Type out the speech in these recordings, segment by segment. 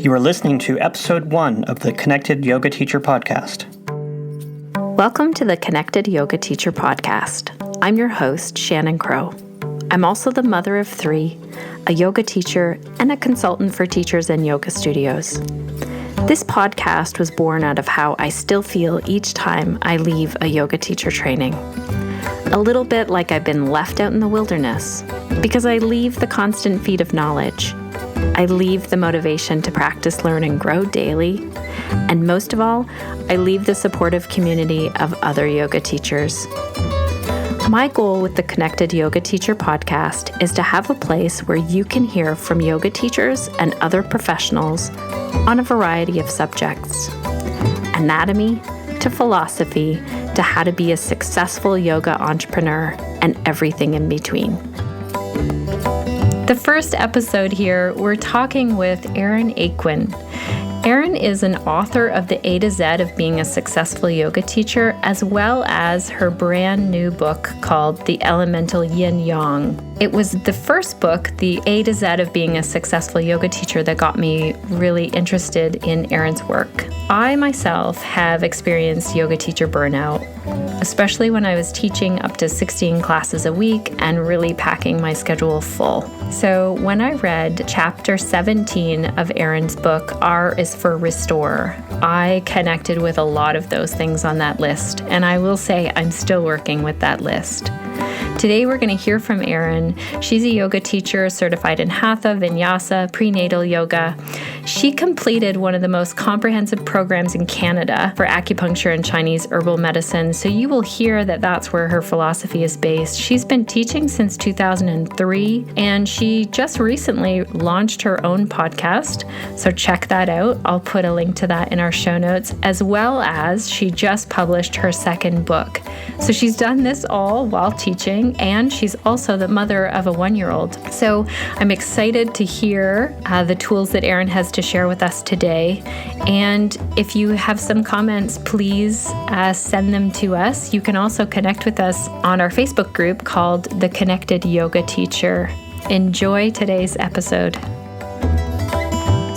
You are listening to episode 1 of the Connected Yoga Teacher Podcast. Welcome to the Connected Yoga Teacher Podcast. I'm your host, Shannon Crow. I'm also the mother of 3, a yoga teacher, and a consultant for teachers and yoga studios. This podcast was born out of how I still feel each time I leave a yoga teacher training. A little bit like I've been left out in the wilderness, because I leave the constant feed of knowledge. I leave the motivation to practice, learn, and grow daily. And most of all, I leave the supportive community of other yoga teachers. My goal with the Connected Yoga Teacher Podcast is to have a place where you can hear from yoga teachers and other professionals on a variety of subjects. Anatomy to philosophy to how to be a successful yoga entrepreneur and everything in between. The first episode here, we're talking with Erin Aquin. Erin is an author of the A to Z of being a successful yoga teacher, as well as her brand new book called The Elemental Yin Yang. It was the first book, The A to Z of being a successful yoga teacher, that got me really interested in Erin's work. I myself have experienced yoga teacher burnout, especially when I was teaching up to 16 classes a week and really packing my schedule full. So when I read chapter 17 of Erin's book, R is for Restore, I connected with a lot of those things on that list, and I will say I'm still working with that list. Today we're going to hear from Erin. She's a yoga teacher certified in hatha, vinyasa, prenatal yoga. She completed one of the most comprehensive programs in Canada for acupuncture and Chinese herbal medicine, so you will hear that that's where her philosophy is based. She's been teaching since 2003, and she just recently launched her own podcast, so check that out. I'll put a link to that in our show notes, as well as she just published her second book. So she's done this all while teaching, and she's also the mother of a 1-year-old. So I'm excited to hear the tools that Erin has to share with us today. And if you have some comments, please send them to us. You can also connect with us on our Facebook group called The Connected Yoga Teacher. Enjoy today's episode.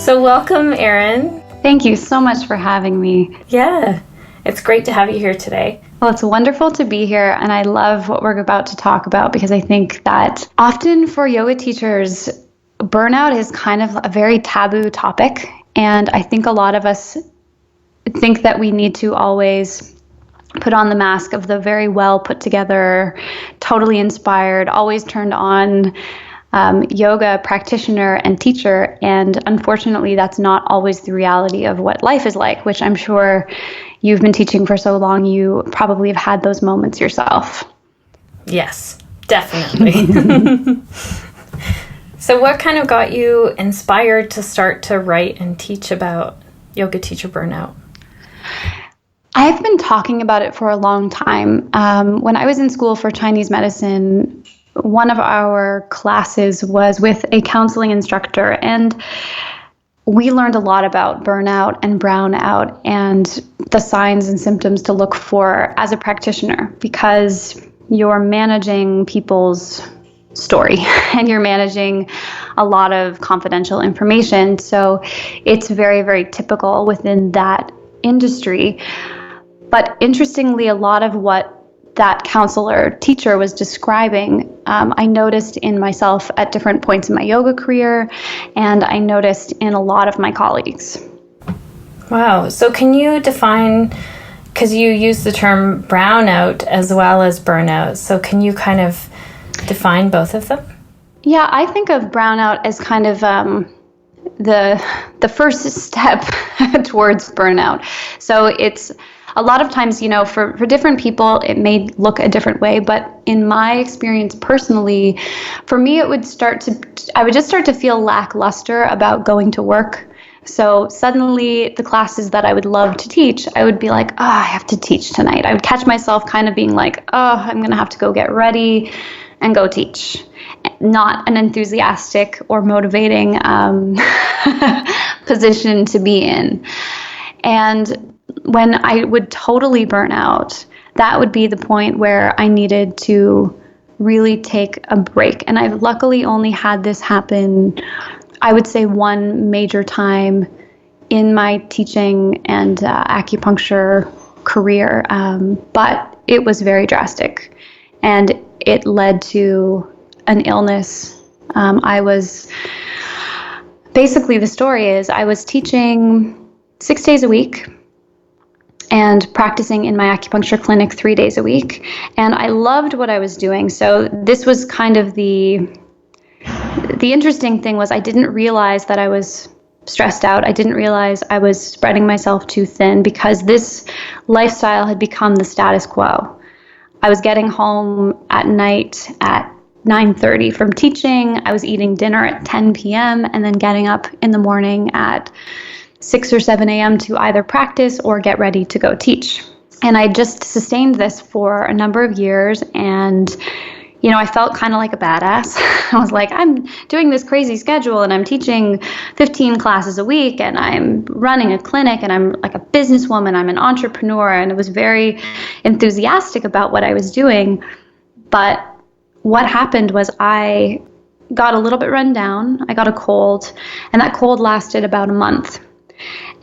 So welcome, Erin. Thank you so much for having me. Yeah, it's great to have you here today. Well, it's wonderful to be here, and I love what we're about to talk about because I think that often for yoga teachers, burnout is kind of a very taboo topic, and I think a lot of us think that we need to always put on the mask of the very well put together, totally inspired, always turned on yoga practitioner and teacher, and unfortunately that's not always the reality of what life is like, which I'm sure you've been teaching for so long, you probably have had those moments yourself. Yes, definitely. So what kind of got you inspired to start to write and teach about yoga teacher burnout? I've been talking about it for a long time. When I was in school for Chinese medicine, one of our classes was with a counseling instructor, and we learned a lot about burnout and brownout and the signs and symptoms to look for as a practitioner, because you're managing people's story and you're managing a lot of confidential information. So it's very, very typical within that industry. But interestingly, a lot of what that counselor teacher was describing, I noticed in myself at different points in my yoga career, and I noticed in a lot of my colleagues. Wow. So can you define, because you use the term brownout as well as burnout, so can you kind of define both of them? Yeah, I think of brownout as kind of the first step towards burnout. So it's a lot of times, for different people, it may look a different way, but in my experience personally, for me, I would just start to feel lackluster about going to work. So suddenly the classes that I would love to teach, I would be like, I have to teach tonight. I would catch myself kind of being like, I'm going to have to go get ready and go teach. Not an enthusiastic or motivating position to be in. And when I would totally burn out, that would be the point where I needed to really take a break. And I've luckily only had this happen I would say, one major time in my teaching and acupuncture career, but it was very drastic, and it led to an illness. Basically, the story is I was teaching 6 days a week and practicing in my acupuncture clinic 3 days a week. And I loved what I was doing. So this was kind of the interesting thing was I didn't realize that I was stressed out. I didn't realize I was spreading myself too thin because this lifestyle had become the status quo. I was getting home at night at 9:30 from teaching. I was eating dinner at 10 p.m. and then getting up in the morning at 6 or 7 a.m. to either practice or get ready to go teach. And I just sustained this for a number of years, and I felt kind of like a badass. I was like, I'm doing this crazy schedule and I'm teaching 15 classes a week and I'm running a clinic and I'm like a businesswoman, I'm an entrepreneur, and I was very enthusiastic about what I was doing. But what happened was I got a little bit run down. I got a cold, and that cold lasted about a month.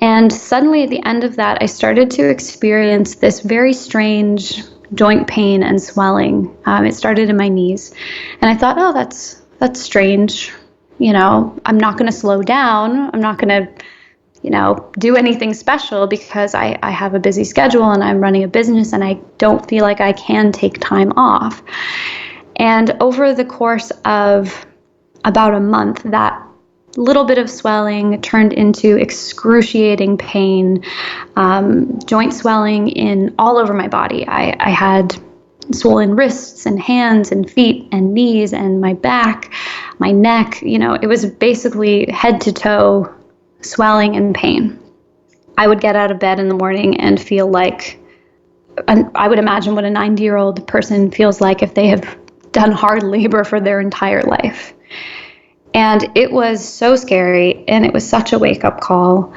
And suddenly at the end of that, I started to experience this very strange joint pain and swelling. It started in my knees. And I thought, oh, that's strange. I'm not going to slow down. I'm not going to, do anything special because I have a busy schedule and I'm running a business and I don't feel like I can take time off. And over the course of about a month, that little bit of swelling turned into excruciating pain, joint swelling in all over my body. I had swollen wrists and hands and feet and knees and my back, my neck. It was basically head to toe swelling and pain. I would get out of bed in the morning and feel like, I would imagine what a 90-year-old person feels like if they have done hard labor for their entire life. And it was so scary, and it was such a wake-up call.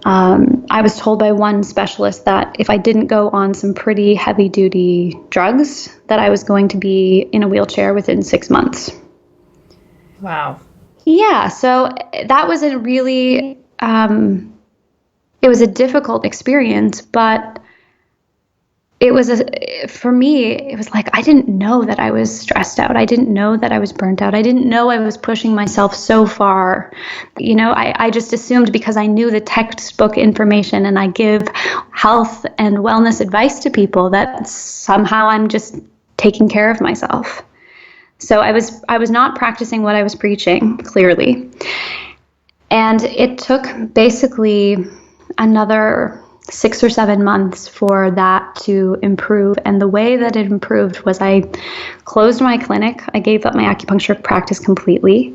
I was told by one specialist that if I didn't go on some pretty heavy-duty drugs, that I was going to be in a wheelchair within 6 months. Wow. Yeah, so that was a really, it was a difficult experience, but for me, it was like, I didn't know that I was stressed out. I didn't know that I was burnt out. I didn't know I was pushing myself so far. I just assumed because I knew the textbook information and I give health and wellness advice to people that somehow I'm just taking care of myself. So I was not practicing what I was preaching, clearly. And it took basically another 6 or 7 months for that to improve. And the way that it improved was I closed my clinic. I gave up my acupuncture practice completely.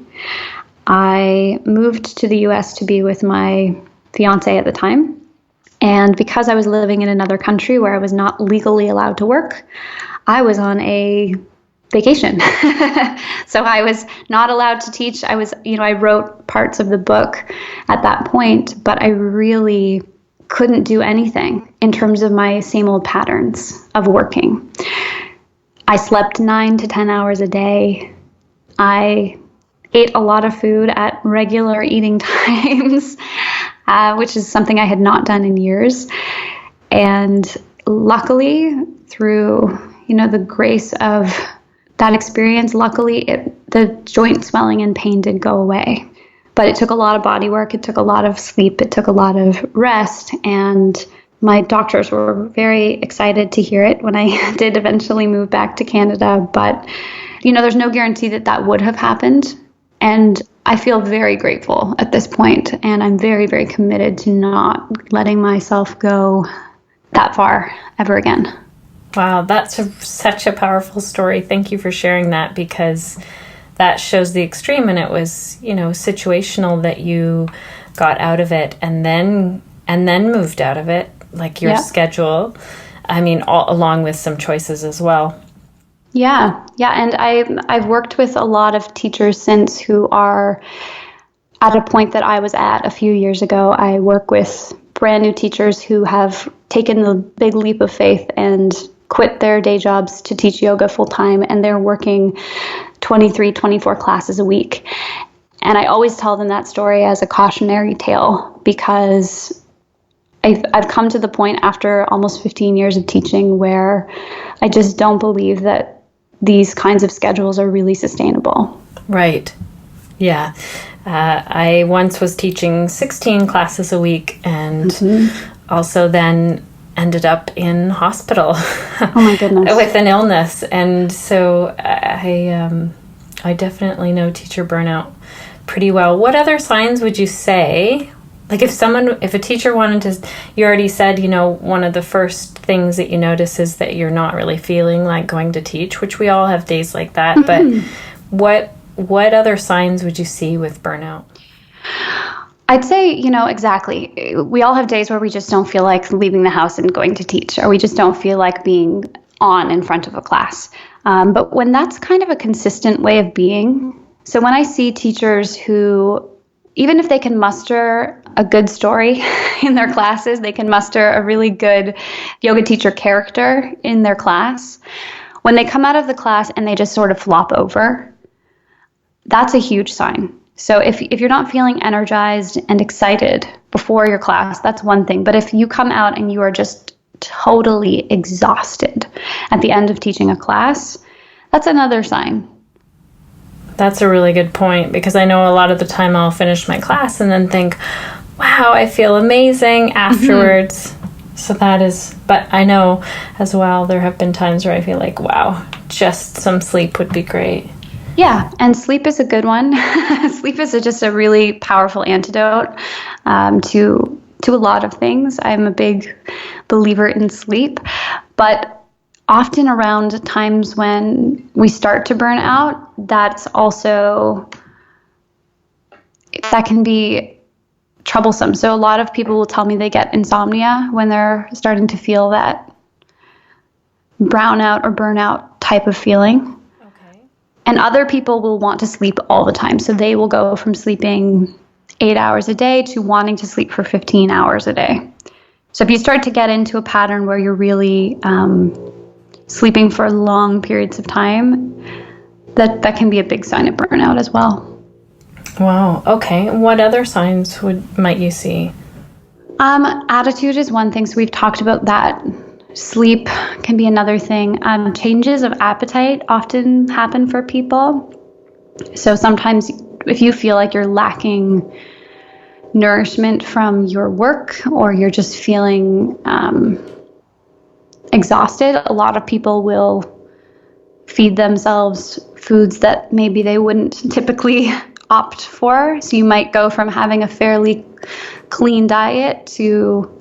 I moved to the US to be with my fiance at the time. And because I was living in another country where I was not legally allowed to work, I was on a vacation. So I was not allowed to teach. I wrote parts of the book at that point, but I really couldn't do anything in terms of my same old patterns of working. I slept 9 to 10 hours a day. I ate a lot of food at regular eating times, which is something I had not done in years. And luckily, through the grace of that experience, the joint swelling and pain did go away. But it took a lot of body work, it took a lot of sleep, it took a lot of rest, and my doctors were very excited to hear it when I did eventually move back to Canada. But, there's no guarantee that would have happened. And I feel very grateful at this point, and I'm very, very committed to not letting myself go that far ever again. Wow, that's such a powerful story. Thank you for sharing that, because that shows the extreme, and it was, situational that you got out of it and then moved out of it, like your schedule. Along with some choices as well. Yeah. And I've worked with a lot of teachers since who are at a point that I was at a few years ago. I work with brand new teachers who have taken the big leap of faith and quit their day jobs to teach yoga full time, and they're working 23, 24 classes a week. And I always tell them that story as a cautionary tale, because I've come to the point after almost 15 years of teaching where I just don't believe that these kinds of schedules are really sustainable. Right. Yeah. I once was teaching 16 classes a week and also then ended up in hospital Oh my goodness. with an illness. And so I definitely know teacher burnout pretty well. What other signs would you say? Like if a teacher wanted to, you already said, one of the first things that you notice is that you're not really feeling like going to teach, which we all have days like that. But what other signs would you see with burnout? I'd say, exactly. We all have days where we just don't feel like leaving the house and going to teach, or we just don't feel like being on in front of a class. But when that's kind of a consistent way of being, so when I see teachers who, even if they can muster a good story in their classes, they can muster a really good yoga teacher character in their class, when they come out of the class and they just sort of flop over, that's a huge sign. So if you're not feeling energized and excited before your class, that's one thing. But if you come out and you are just totally exhausted at the end of teaching a class, that's another sign. That's a really good point, because I know a lot of the time I'll finish my class and then think, wow, I feel amazing afterwards. So that is, but I know as well there have been times where I feel like, wow, just some sleep would be great. Yeah, and sleep is a good one. Sleep is just a really powerful antidote to a lot of things. I'm a big believer in sleep, but often around times when we start to burn out, that can be troublesome. So a lot of people will tell me they get insomnia when they're starting to feel that brownout or burnout type of feeling. And other people will want to sleep all the time. So they will go from sleeping 8 hours a day to wanting to sleep for 15 hours a day. So if you start to get into a pattern where you're really sleeping for long periods of time, that can be a big sign of burnout as well. Wow. Okay. What other signs might you see? Attitude is one thing. So we've talked about that. Sleep can be another thing. Changes of appetite often happen for people. So sometimes if you feel like you're lacking nourishment from your work, or you're just feeling exhausted, a lot of people will feed themselves foods that maybe they wouldn't typically opt for. So you might go from having a fairly clean diet to,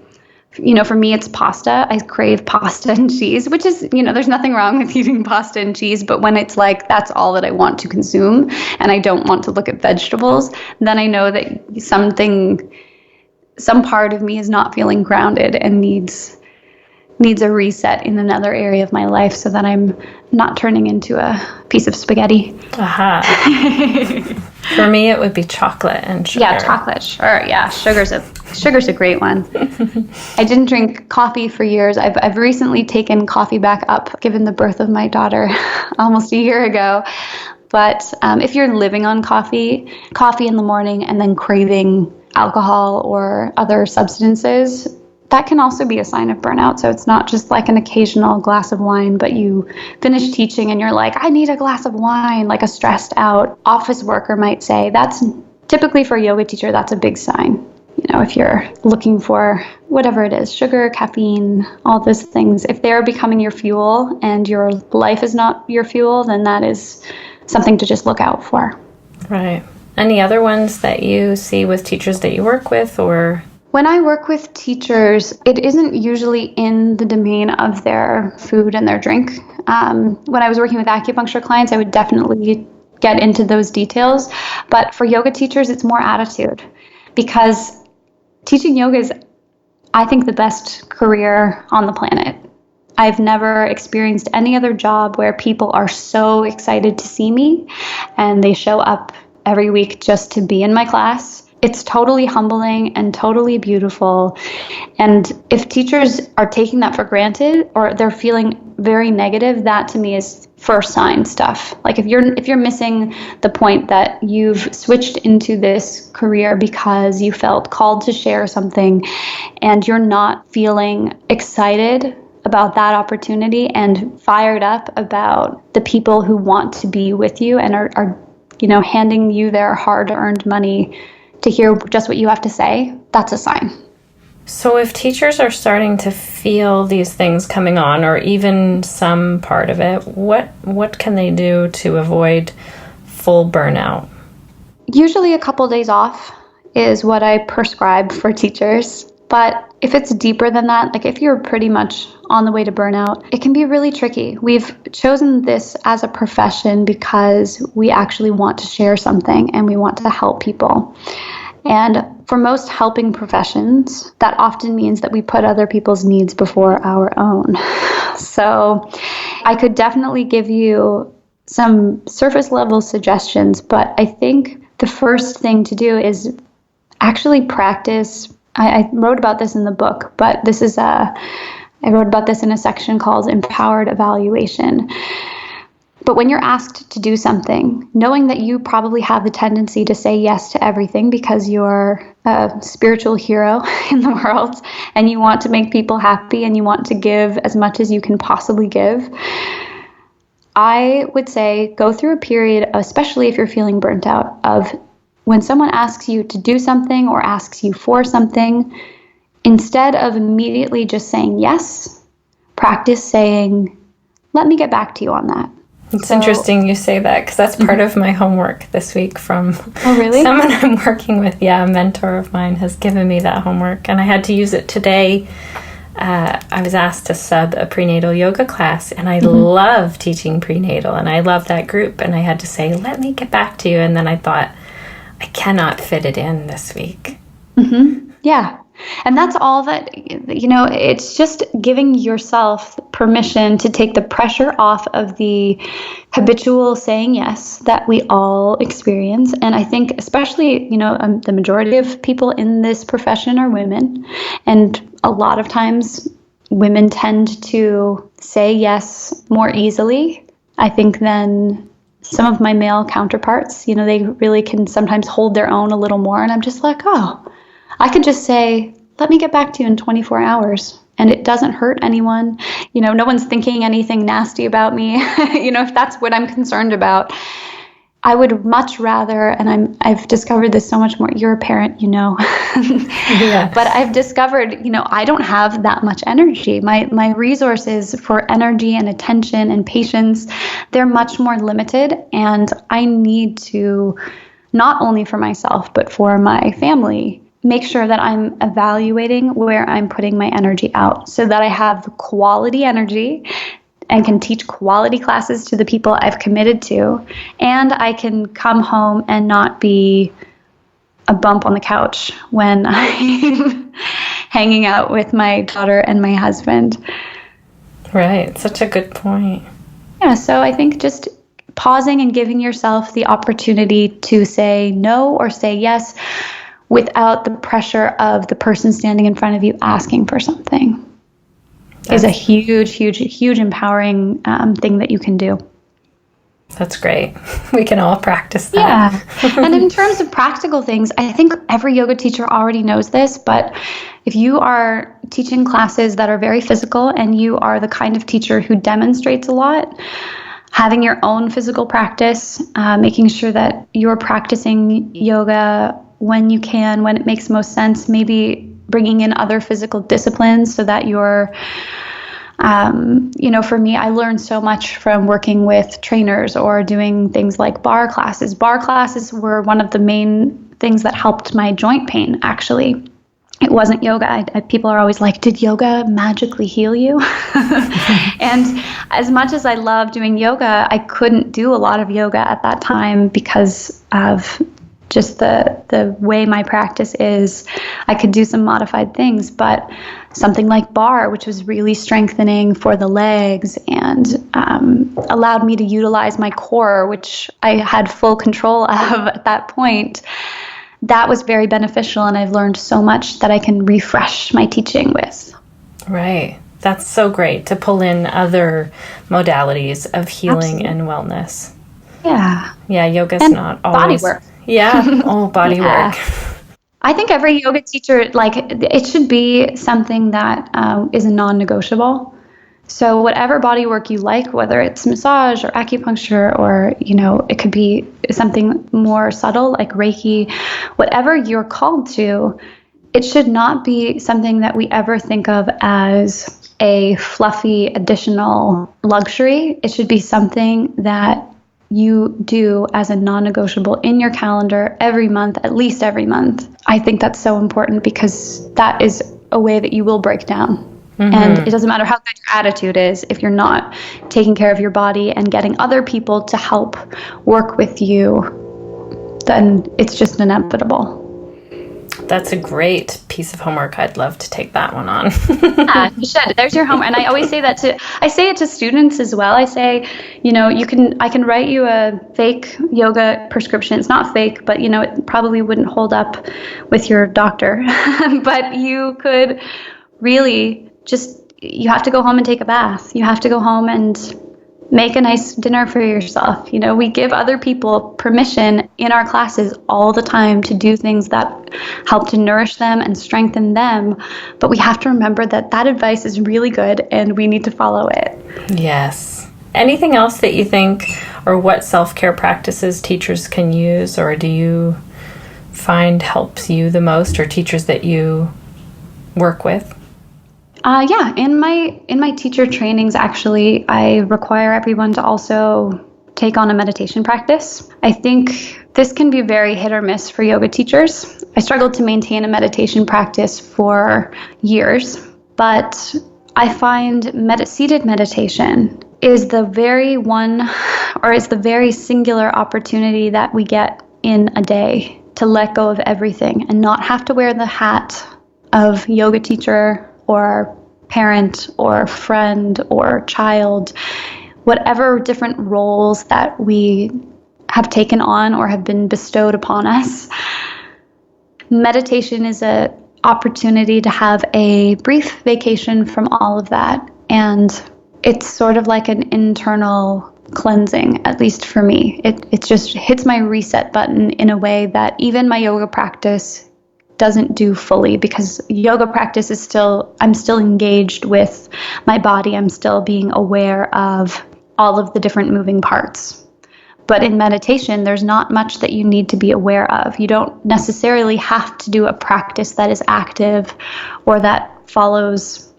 for me, it's pasta. I crave pasta and cheese, which is, there's nothing wrong with eating pasta and cheese. But when it's like, that's all that I want to consume and I don't want to look at vegetables, then I know that some part of me is not feeling grounded and needs a reset in another area of my life, so that I'm not turning into a piece of spaghetti. Aha. For me, it would be chocolate and sugar. Yeah, chocolate, sure. Yeah, sugar's a great one. I didn't drink coffee for years. I've recently taken coffee back up, given the birth of my daughter almost a year ago. But if you're living on coffee in the morning and then craving alcohol or other substances, that can also be a sign of burnout. So it's not just like an occasional glass of wine, but you finish teaching and you're like, I need a glass of wine, like a stressed out office worker might say. That's typically, for a yoga teacher, that's a big sign. If you're looking for whatever it is, sugar, caffeine, all those things, if they're becoming your fuel and your life is not your fuel, then that is something to just look out for. Right. Any other ones that you see with teachers that you work with, or? When I work with teachers, it isn't usually in the domain of their food and their drink. When I was working with acupuncture clients, I would definitely get into those details. But for yoga teachers, it's more attitude, because teaching yoga is, I think, the best career on the planet. I've never experienced any other job where people are so excited to see me and they show up every week just to be in my class. It's totally humbling and totally beautiful. And if teachers are taking that for granted, or they're feeling very negative, that to me is first sign stuff. Like if you're missing the point that you've switched into this career because you felt called to share something and you're not feeling excited about that opportunity and fired up about the people who want to be with you and are handing you their hard-earned money to hear just what you have to say, that's a sign. So if teachers are starting to feel these things coming on, or even some part of it, what can they do to avoid full burnout? Usually a couple days off is what I prescribe for teachers. But if it's deeper than that, like if you're pretty much on the way to burnout, it can be really tricky. We've chosen this as a profession because we actually want to share something and we want to help people. And for most helping professions, that often means that we put other people's needs before our own. So I could definitely give you some surface level suggestions, but I think the first thing to do is actually practice. I wrote about this in the book, but I wrote about this in a section called Empowered Evaluation. But when you're asked to do something, knowing that you probably have the tendency to say yes to everything because you're a spiritual hero in the world and you want to make people happy and you want to give as much as you can possibly give, I would say go through a period, especially if you're feeling burnt out, of when someone asks you to do something or asks you for something, instead of immediately just saying yes, practice saying, let me get back to you on that. It's interesting you say that because that's part of my homework this week from someone I'm working with. Yeah, a mentor of mine has given me that homework and I had to use it today. I was asked to sub a prenatal yoga class and I love teaching prenatal and I love that group and I had to say, let me get back to you. And then I thought, I cannot fit it in this week. Yeah. And that's all that, it's just giving yourself permission to take the pressure off of the habitual saying yes that we all experience. And I think especially, the majority of people in this profession are women. And a lot of times women tend to say yes more easily, I think, than some of my male counterparts. They really can sometimes hold their own a little more. And I'm just like, I could just say, let me get back to you in 24 hours. And it doesn't hurt anyone. No one's thinking anything nasty about me. If that's what I'm concerned about, I would much rather, and I've discovered this so much more. You're a parent, Yeah. But I've discovered, I don't have that much energy. My resources for energy and attention and patience, they're much more limited. And I need to, not only for myself, but for my family, make sure that I'm evaluating where I'm putting my energy out so that I have quality energy and can teach quality classes to the people I've committed to. And I can come home and not be a bump on the couch when I'm hanging out with my daughter and my husband. Right. Such a good point. Yeah. So I think just pausing and giving yourself the opportunity to say no or say yes without the pressure of the person standing in front of you asking for something is a huge, huge, huge empowering thing that you can do. That's great. We can all practice that. Yeah. And in terms of practical things, I think every yoga teacher already knows this, but if you are teaching classes that are very physical and you are the kind of teacher who demonstrates a lot, having your own physical practice, making sure that you're practicing yoga when you can, when it makes most sense, maybe bringing in other physical disciplines so that you're, for me, I learned so much from working with trainers or doing things like bar classes. Bar classes were one of the main things that helped my joint pain, actually. It wasn't yoga. People are always like, did yoga magically heal you? And as much as I love doing yoga, I couldn't do a lot of yoga at that time because of just the way my practice is. I could do some modified things, but something like bar, which was really strengthening for the legs and allowed me to utilize my core, which I had full control of at that point, that was very beneficial. And I've learned so much that I can refresh my teaching with. Right. That's so great to pull in other modalities of healing and wellness. Yeah. Yeah, yoga's and not always... body work. Yeah, body work. I think every yoga teacher, it should be something that is a non-negotiable. So whatever body work you like, whether it's massage or acupuncture or, it could be something more subtle like Reiki, whatever you're called to, it should not be something that we ever think of as a fluffy additional luxury. It should be something that you do as a non-negotiable in your calendar every month, at least every month. I think that's so important because that is a way that you will break down. Mm-hmm. And it doesn't matter how good your attitude is, if you're not taking care of your body and getting other people to help work with you, then it's just inevitable. That's a great piece of homework. I'd love to take that one on. Yeah, you should. There's your homework. And I always say that I say it to students as well. I say, I can write you a fake yoga prescription. It's not fake, but it probably wouldn't hold up with your doctor. But you could really you have to go home and take a bath. You have to go home and make a nice dinner for yourself. We give other people permission in our classes all the time to do things that help to nourish them and strengthen them. But we have to remember that advice is really good and we need to follow it. Yes. Anything else that you think, or what self-care practices teachers can use, or do you find helps you the most, or teachers that you work with? Yeah, in my teacher trainings, actually, I require everyone to also take on a meditation practice. I think this can be very hit or miss for yoga teachers. I struggled to maintain a meditation practice for years, but I find seated meditation is the very singular opportunity that we get in a day to let go of everything and not have to wear the hat of yoga teacher or parent or friend or child, whatever different roles that we have taken on or have been bestowed upon us. Meditation is an opportunity to have a brief vacation from all of that. And it's sort of like an internal cleansing, at least for me. It just hits my reset button in a way that even my yoga practice doesn't do fully, because yoga practice is I'm still engaged with my body. I'm still being aware of all of the different moving parts. But in meditation, there's not much that you need to be aware of. You don't necessarily have to do a practice that is active or that follows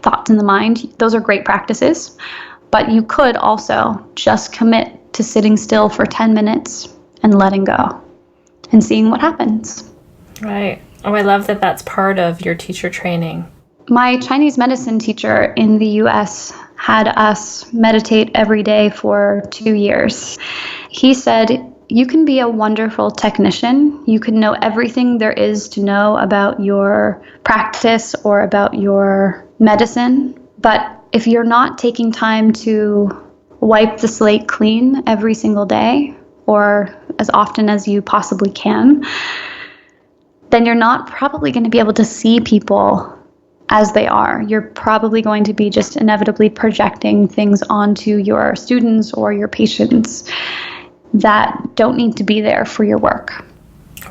thoughts in the mind. Those are great practices. But you could also just commit to sitting still for 10 minutes and letting go and seeing what happens. Right. Oh, I love that that's part of your teacher training. My Chinese medicine teacher in the U.S. had us meditate every day for 2 years. He said, you can be a wonderful technician. You can know everything there is to know about your practice or about your medicine. But if you're not taking time to wipe the slate clean every single day, or as often as you possibly can, then you're not probably going to be able to see people as they are. You're probably going to be just inevitably projecting things onto your students or your patients that don't need to be there for your work.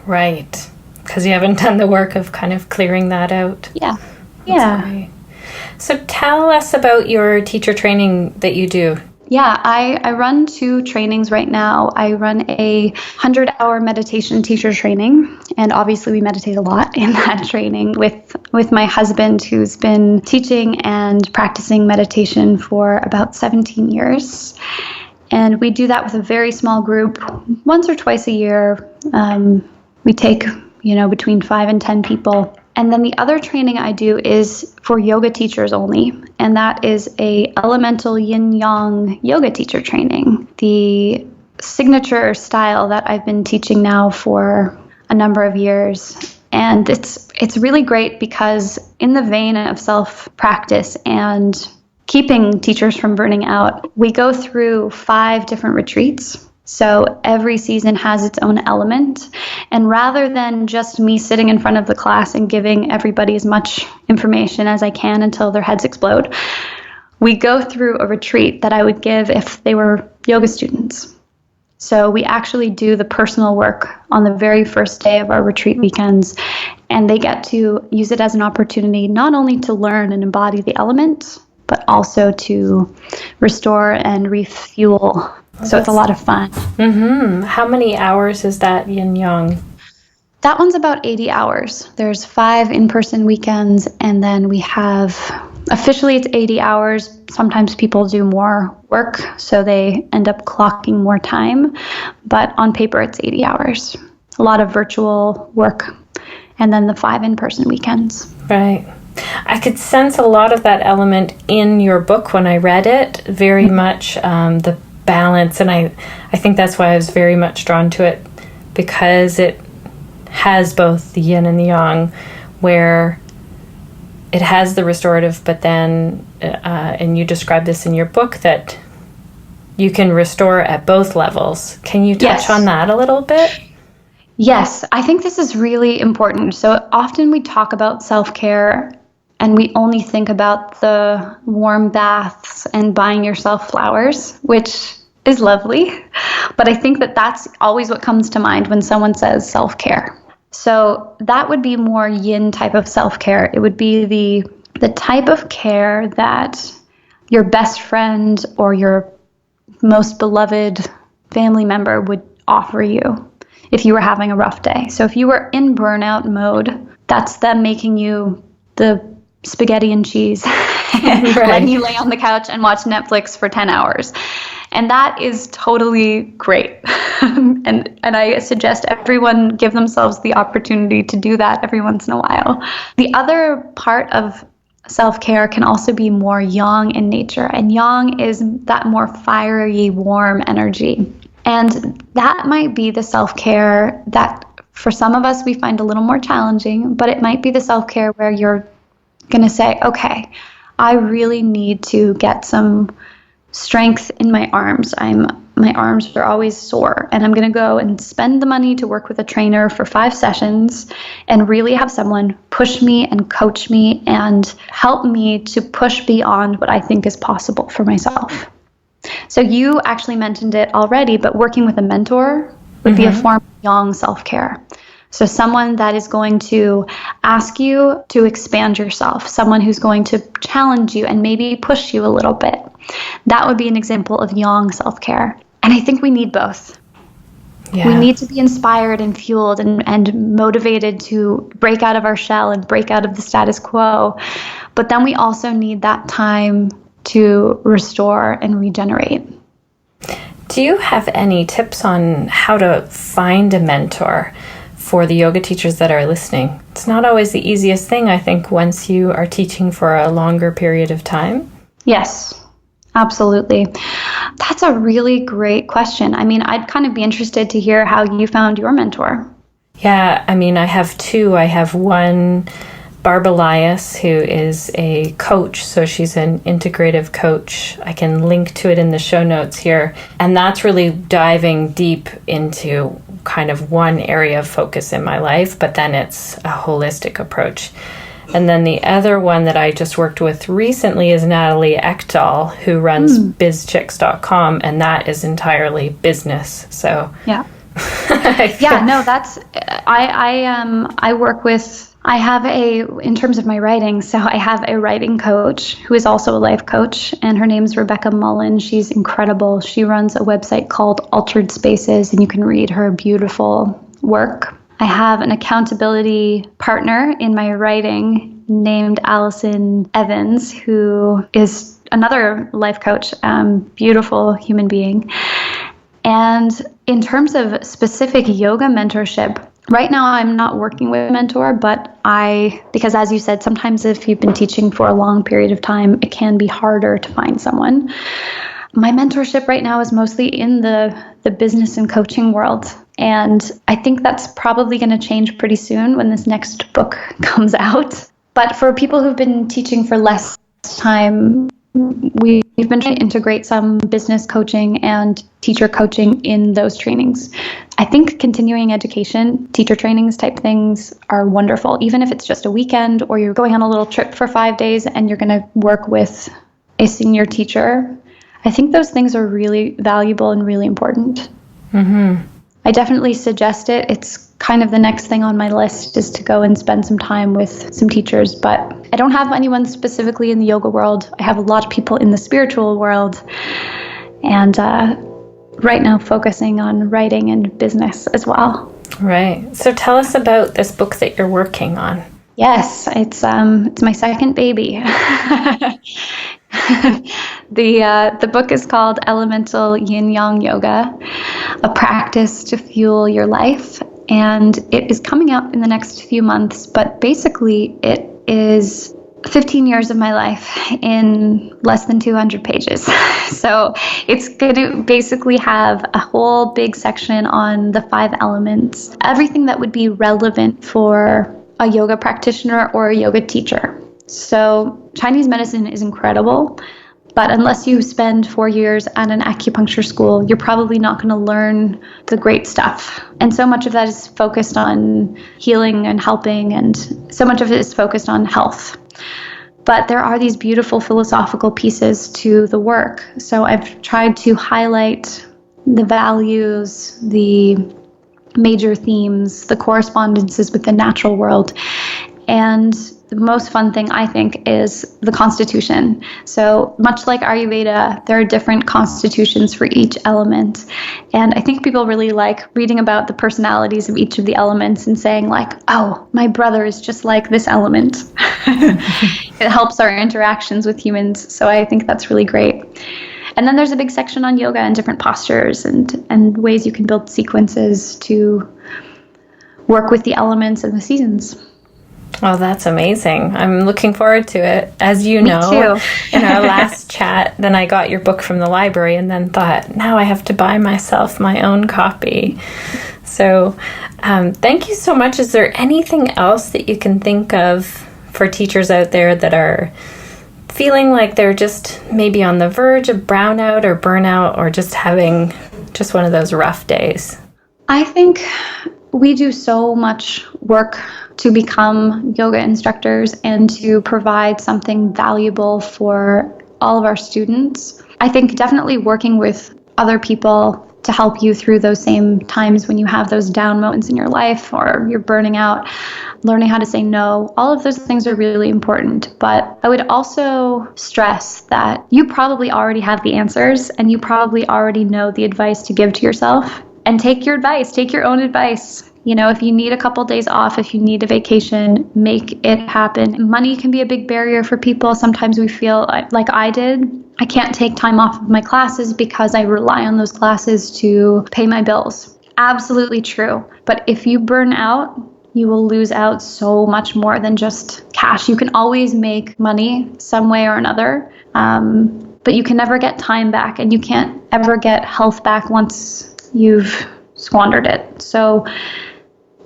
Right. Because you haven't done the work of kind of clearing that out. Yeah. Yeah. Right. So tell us about your teacher training that you do. Yeah, I run 2 trainings right now. I run a 100-hour meditation teacher training, and obviously we meditate a lot in that training with my husband, who's been teaching and practicing meditation for about 17 years. And we do that with a very small group once or twice a year. We take, between 5 and 10 people. And then the other training I do is for yoga teachers only, and that is a Elemental Yin Yang Yoga teacher training, the signature style that I've been teaching now for a number of years. And it's really great because in the vein of self-practice and keeping teachers from burning out, we go through 5 different retreats. So every season has its own element, And rather than just me sitting in front of the class and giving everybody as much information as I can until their heads explode, we go through a retreat that I would give if they were yoga students. So we actually do the personal work on the very first day of our retreat weekends, and they get to use it as an opportunity not only to learn and embody the element, but also to restore and refuel. So it's a lot of fun. Mm-hmm. How many hours is that yin yang? That one's about 80 hours. There's 5 in-person weekends, and then we have, officially it's 80 hours. Sometimes people do more work, so they end up clocking more time. But on paper, it's 80 hours. A lot of virtual work, and then the 5 in-person weekends. Right. I could sense a lot of that element in your book when I read it, very much the balance. And I think that's why I was very much drawn to it, because it has both the yin and the yang, where it has the restorative, but then, and you describe this in your book, that you can restore at both levels. Can you touch on that a little bit? Yes, I think this is really important. So often we talk about self-care and we only think about the warm baths and buying yourself flowers, which is lovely. But I think that that's always what comes to mind when someone says self-care. So that would be more yin type of self-care. It would be the type of care that your best friend or your most beloved family member would offer you if you were having a rough day. So if you were in burnout mode, that's them making you the spaghetti and cheese, letting you lay on the couch and watch Netflix for 10 hours. And that is totally great. and I suggest everyone give themselves the opportunity to do that every once in a while. The other part of self-care can also be more yang in nature. And yang is that more fiery, warm energy. And that might be the self-care that for some of us we find a little more challenging, but it might be the self-care where you're going to say, okay, I really need to get some strength in my arms. My arms are always sore, and I'm going to go and spend the money to work with a trainer for 5 sessions and really have someone push me and coach me and help me to push beyond what I think is possible for myself. So you actually mentioned it already, but working with a mentor would be a form of yang self-care. So someone that is going to ask you to expand yourself, someone who's going to challenge you and maybe push you a little bit. That would be an example of yang self-care. And I think we need both. Yeah. We need to be inspired and fueled and motivated to break out of our shell and break out of the status quo. But then we also need that time to restore and regenerate. Do you have any tips on how to find a mentor for the yoga teachers that are listening? It's not always the easiest thing, I think, once you are teaching for a longer period of time. Yes, absolutely. That's a really great question. I mean, I'd kind of be interested to hear how you found your mentor. Yeah, I mean, I have 2. I have one, Barb Elias, who is a coach, so she's an integrative coach. I can link to it in the show notes here. And that's really diving deep into kind of one area of focus in my life, but then it's a holistic approach. And then the other one that I just worked with recently is Natalie Ekdahl, who runs bizchicks.com, and that is entirely business. So yeah. Yeah, no, that's, I work with, I have in terms of my writing, so I have a writing coach who is also a life coach, and her name's Rebecca Mullen. She's incredible. She runs a website called Altered Spaces, and you can read her beautiful work. I have an accountability partner in my writing named Allison Evans, who is another life coach, beautiful human being. And in terms of specific yoga mentorship, right now I'm not working with a mentor, but because as you said, sometimes if you've been teaching for a long period of time, it can be harder to find someone. My mentorship right now is mostly in the business and coaching world. And I think that's probably going to change pretty soon when this next book comes out. But for people who've been teaching for less time, we we've been trying to integrate some business coaching and teacher coaching in those trainings. I think continuing education, teacher trainings type things are wonderful, even if it's just a weekend or you're going on a little trip for 5 days and you're going to work with a senior teacher. I think those things are really valuable and really important. Mm-hmm. I definitely suggest it. It's kind of the next thing on my list is to go and spend some time with some teachers, but I don't have anyone specifically in the yoga world. I have a lot of people in the spiritual world, and right now focusing on writing and business as well. Right. So tell us about this book that you're working on. Yes, it's my second baby. The book is called Elemental Yin Yang Yoga, a practice to fuel your life, and it is coming out in the next few months, but basically it is 15 years of my life in less than 200 pages. So it's going to basically have a whole big section on the 5 elements, everything that would be relevant for a yoga practitioner or a yoga teacher. So Chinese medicine is incredible, but unless you spend 4 years at an acupuncture school, you're probably not going to learn the great stuff. And so much of that is focused on healing and helping, and so much of it is focused on health. But there are these beautiful philosophical pieces to the work. So I've tried to highlight the values, the major themes, the correspondences with the natural world. And the most fun thing, I think, is the constitution. So much like Ayurveda, there are different constitutions for each element. And I think people really like reading about the personalities of each of the elements and saying like, oh, my brother is just like this element. It helps our interactions with humans. So I think that's really great. And then there's a big section on yoga and different postures and ways you can build sequences to work with the elements and the seasons. Oh, that's amazing. I'm looking forward to it. As you know, in our last chat, then I got your book from the library and then thought, now I have to buy myself my own copy. So thank you so much. Is there anything else that you can think of for teachers out there that are feeling like they're just maybe on the verge of brownout or burnout or just having just one of those rough days? I think we do so much work to become yoga instructors and to provide something valuable for all of our students. I think definitely working with other people to help you through those same times when you have those down moments in your life or you're burning out, learning how to say no, all of those things are really important. But I would also stress that you probably already have the answers and you probably already know the advice to give to yourself. And take your advice, take your own advice. You know, if you need a couple days off, if you need a vacation, make it happen. Money can be a big barrier for people. Sometimes we feel like I did. I can't take time off of my classes because I rely on those classes to pay my bills. Absolutely true. But if you burn out, you will lose out so much more than just cash. You can always make money some way or another, but you can never get time back, and you can't ever get health back once you've squandered it. So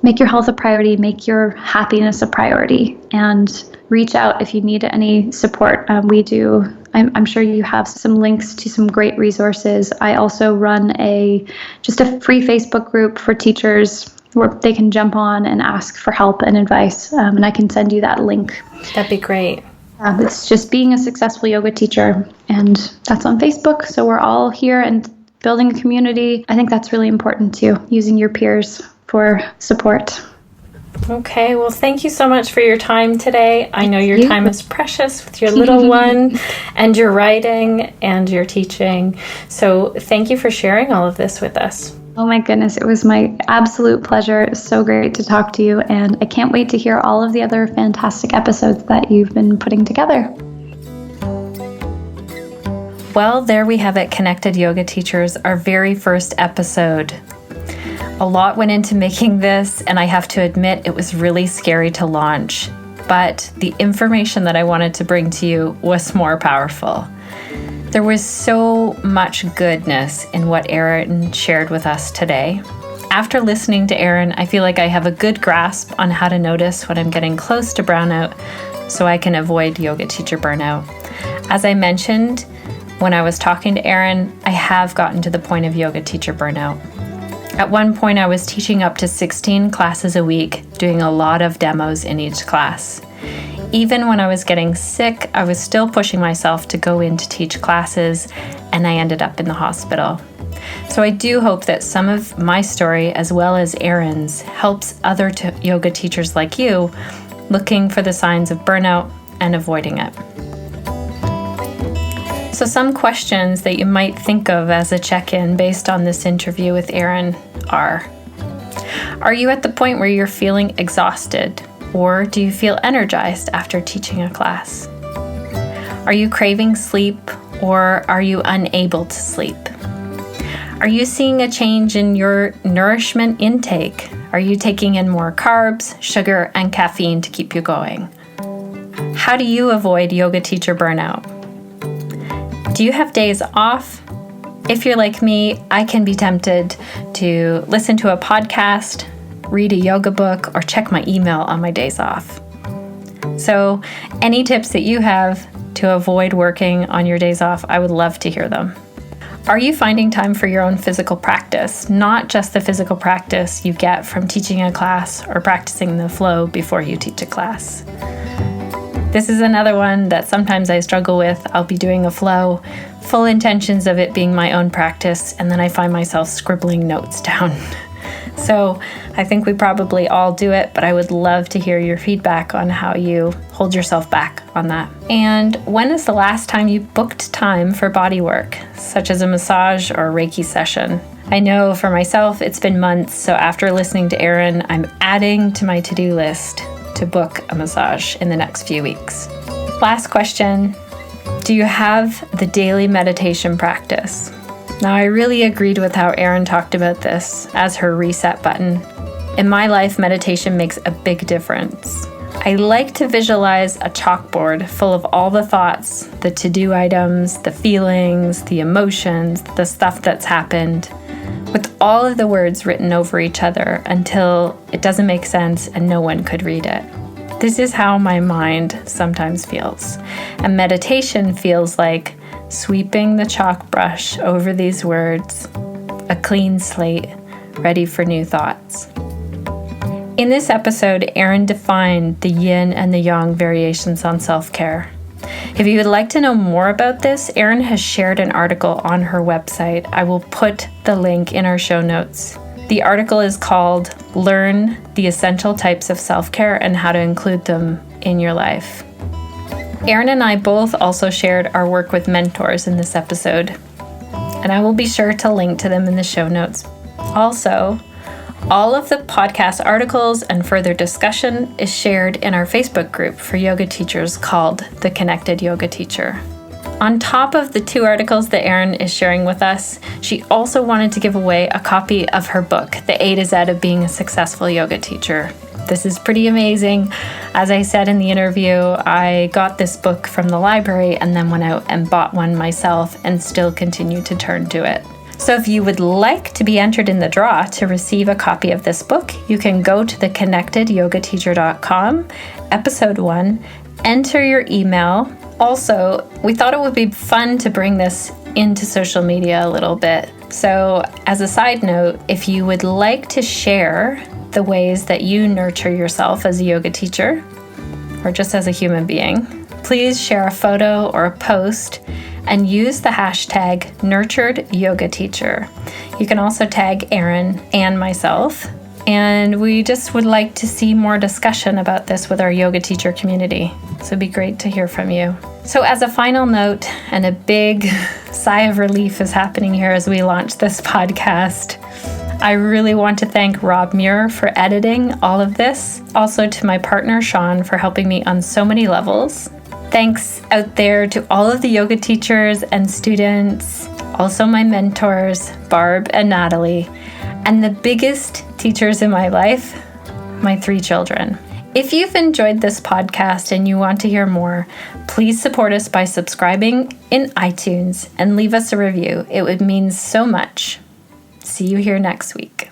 make your health a priority, make your happiness a priority, and reach out if you need any support. We do. I'm sure you have some links to some great resources. I also run just a free Facebook group for teachers where they can jump on and ask for help and advice, and I can send you that link. That'd be great. It's just being a successful yoga teacher, and that's on Facebook. So we're all here and building a community. I think that's really important too, using your peers for support. Okay, well, thank you so much for your time today. I know your time is precious with your little one and your writing and your teaching. So thank you for sharing all of this with us. Oh my goodness, it was my absolute pleasure. It was so great to talk to you, and I can't wait to hear all of the other fantastic episodes that you've been putting together. Well, there we have it, Connected Yoga Teachers, our very first episode. A lot went into making this, and I have to admit it was really scary to launch, but the information that I wanted to bring to you was more powerful. There was so much goodness in what Erin shared with us today. After listening to Erin, I feel like I have a good grasp on how to notice when I'm getting close to brownout so I can avoid yoga teacher burnout. As I mentioned, when I was talking to Erin, I have gotten to the point of yoga teacher burnout. At one point, I was teaching up to 16 classes a week, doing a lot of demos in each class. Even when I was getting sick, I was still pushing myself to go in to teach classes, and I ended up in the hospital. So I do hope that some of my story, as well as Erin's, helps other yoga teachers like you looking for the signs of burnout and avoiding it. So some questions that you might think of as a check-in based on this interview with Erin are you at the point where you're feeling exhausted, or do you feel energized after teaching a class? Are you craving sleep, or are you unable to sleep? Are you seeing a change in your nourishment intake? Are you taking in more carbs, sugar, and caffeine to keep you going? How do you avoid yoga teacher burnout? Do you have days off? If you're like me, I can be tempted to listen to a podcast, read a yoga book, or check my email on my days off. So, any tips that you have to avoid working on your days off, I would love to hear them. Are you finding time for your own physical practice, not just the physical practice you get from teaching a class or practicing the flow before you teach a class? This is another one that sometimes I struggle with. I'll be doing a flow, full intentions of it being my own practice, and then I find myself scribbling notes down. So I think we probably all do it, but I would love to hear your feedback on how you hold yourself back on that. And when is the last time you booked time for body work, such as a massage or a Reiki session? I know for myself, it's been months, so after listening to Erin, I'm adding to my to-do list to book a massage in the next few weeks. Last question, do you have the daily meditation practice? Now, I really agreed with how Erin talked about this as her reset button. In my life, meditation makes a big difference. I like to visualize a chalkboard full of all the thoughts, the to-do items, the feelings, the emotions, the stuff that's happened, with all of the words written over each other until it doesn't make sense and no one could read it. This is how my mind sometimes feels. And meditation feels like sweeping the chalk brush over these words, a clean slate, ready for new thoughts. In this episode, Erin defined the yin and the yang variations on self-care. If you would like to know more about this, Erin has shared an article on her website. I will put the link in our show notes. The article is called Learn the Essential Types of Self-Care and How to Include Them in Your Life. Erin and I both also shared our work with mentors in this episode, and I will be sure to link to them in the show notes. Also, all of the podcast articles and further discussion is shared in our Facebook group for yoga teachers called The Connected Yoga Teacher. On top of the 2 articles that Erin is sharing with us, she also wanted to give away a copy of her book, The A to Z of Being a Successful Yoga Teacher. This is pretty amazing. As I said in the interview, I got this book from the library and then went out and bought one myself and still continue to turn to it. So if you would like to be entered in the draw to receive a copy of this book, you can go to theconnectedyogateacher.com, episode 1, enter your email. Also, we thought it would be fun to bring this into social media a little bit. So as a side note, if you would like to share the ways that you nurture yourself as a yoga teacher, or just as a human being, please share a photo or a post and use the hashtag #NurturedYogaTeacher. You can also tag Erin and myself, and we just would like to see more discussion about this with our yoga teacher community. So it'd be great to hear from you. So as a final note, and a big sigh of relief is happening here as we launch this podcast, I really want to thank Rob Muir for editing all of this. Also to my partner, Sean, for helping me on so many levels. Thanks out there to all of the yoga teachers and students, also my mentors, Barb and Natalie, and the biggest teachers in my life, my 3 children. If you've enjoyed this podcast and you want to hear more, please support us by subscribing in iTunes and leave us a review. It would mean so much. See you here next week.